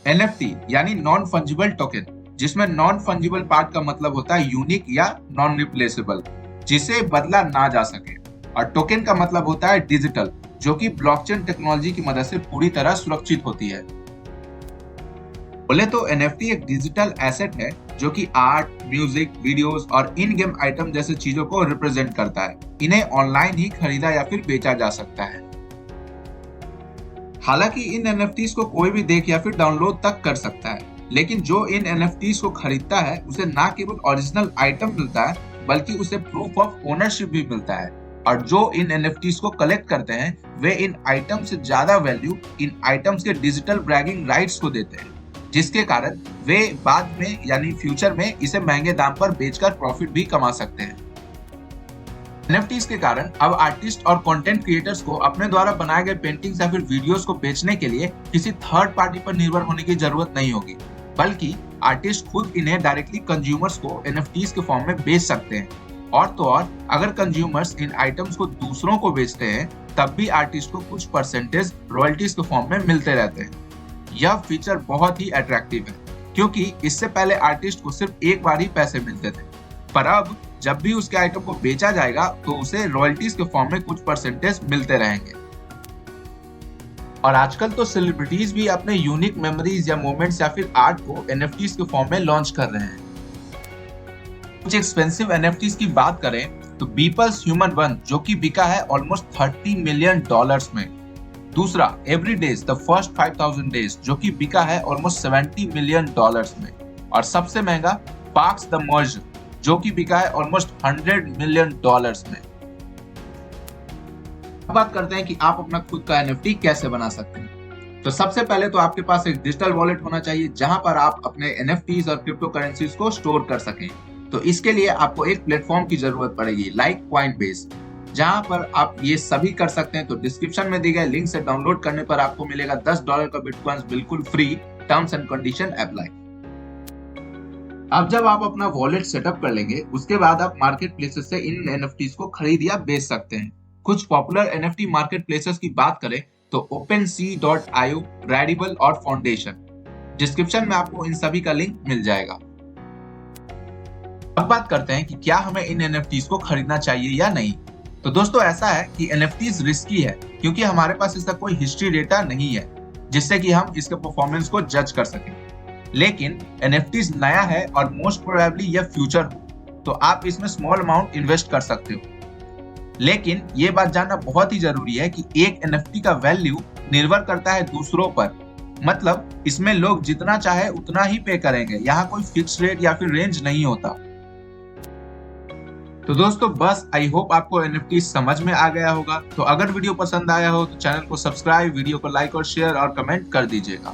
NFT यानी non fungible token, जिसमें non fungible part का मतलब होता है यूनिक या नॉन रिप्लेसेबल, जिसे बदला ना जा सके। और टोकन का मतलब होता है डिजिटल, जो कि ब्लॉकचेन टेक्नोलॉजी की मदद से पूरी तरह सुरक्षित होती है। बोले तो एनएफटी एक डिजिटल एसेट है जो कि आर्ट, म्यूजिक, वीडियोस और इन गेम आइटम जैसे चीजों को रिप्रेजेंट करता है। इन्हें ऑनलाइन ही खरीदा या फिर बेचा जा सकता है। हालांकि इन एनएफटीज को कोई भी देख या फिर डाउनलोड तक कर सकता है, लेकिन जो इन एनएफटीज को खरीदता है उसे ना केवल ओरिजिनल आइटम मिलता है बल्कि उसे प्रूफ ऑफ ओनरशिप भी मिलता है। और जो इन एनएफटीज को कलेक्ट करते हैं वे इन आइटम से ज्यादा वैल्यू इन आइटम्स के डिजिटल ब्रैगिंग राइट्स को देते हैं, जिसके कारण वे बाद में यानी फ्यूचर में इसे महंगे दाम पर बेचकर प्रॉफिट भी कमा सकते हैं। एनएफटीज के कारण अब आर्टिस्ट और कंटेंट क्रिएटर्स को अपने द्वारा बनाए गए पेंटिंग्स या फिर वीडियोस को बेचने के लिए किसी थर्ड पार्टी पर निर्भर होने की जरूरत नहीं होगी, बल्कि आर्टिस्ट खुद इन्हें डायरेक्टली कंज्यूमर्स को एनएफटीज के फॉर्म में बेच सकते हैं। और तो और अगर कंज्यूमर्स इन आइटम्स को दूसरों को बेचते हैं तब भी आर्टिस्ट को कुछ परसेंटेज रॉयल्टीज के फॉर्म में मिलते रहते हैं। यह फीचर बहुत ही अट्रैक्टिव है, क्योंकि इससे पहले आर्टिस्ट को सिर्फ एक बार ही पैसे मिलते थे, पर अब जब भी उसके आइटम को बेचा जाएगा तो उसे रॉयल्टीज के फॉर्म में कुछ परसेंटेज मिलते रहेंगे। और आजकल तो सेलिब्रिटीज भी अपने यूनिक मेमोरीज या मोमेंट्स या फिर आर्ट को एनएफटीज के फॉर्म में लॉन्च कर रहे हैं। कुछ एक्सपेंसिव एनएफटीज की बात करें तो बीपल्स ह्यूमन वन, जो कि बिका है ऑलमोस्ट $30 मिलियन में। दूसरा every days the first 5000 days, जो कि बिका है ऑलमोस्ट $70 मिलियन में। और सबसे महंगा पार्क्स द मर्ज, जो कि बिका है ऑलमोस्ट $100 मिलियन में। अब बात करते हैं कि आप अपना खुद का एनएफटी कैसे बना सकते हैं। तो सबसे पहले तो आपके पास एक डिजिटल वॉलेट होना चाहिए जहां पर आप अपने एनएफटीज और क्रिप्टो करेंसीज को स्टोर कर सकें। तो इसके लिए आपको एक प्लेटफॉर्म की जरूरत पड़ेगी लाइक कॉइनबेस, जहां पर आप ये सभी कर सकते हैं। तो डिस्क्रिप्शन में दिए गए लिंक से डाउनलोड करने पर आपको मिलेगा $10 का बिटकॉइंस बिल्कुल free, terms and condition apply. अब जब आप अपना वॉलेट सेटअप कर लेंगे उसके बाद आप मार्केट प्लेसेस से इन एनएफटीज को खरीद या बेच सकते हैं। कुछ पॉपुलर एनएफटी मार्केट प्लेसेस की बात करें तो OpenSea.io, Rarible और फाउंडेशन। डिस्क्रिप्शन में आपको इन सभी का लिंक मिल जाएगा। अब बात करते हैं कि क्या हमें इन एनएफटीज को खरीदना चाहिए या नहीं। तो दोस्तों ऐसा है कि एनएफटीज रिस्की है, क्योंकि हमारे पास इसका कोई हिस्ट्री डेटा नहीं है जिससे कि हम इसके परफॉर्मेंस को जज कर सकें। लेकिन एनएफटीज नया है और मोस्ट प्रोबेबली यह फ्यूचर हो, तो आप इसमें स्मॉल अमाउंट इन्वेस्ट कर सकते हो। लेकिन ये बात जानना बहुत ही जरूरी है कि एक एनएफटी का वैल्यू निर्भर करता है दूसरों पर, मतलब इसमें लोग जितना चाहे उतना ही पे करेंगे, यहाँ कोई फिक्स रेट या फिर रेंज नहीं होता। तो दोस्तों बस आई होप आपको एनएफटी समझ में आ गया होगा। तो अगर वीडियो पसंद आया हो तो चैनल को सब्सक्राइब, वीडियो को लाइक और शेयर और कमेंट कर दीजिएगा।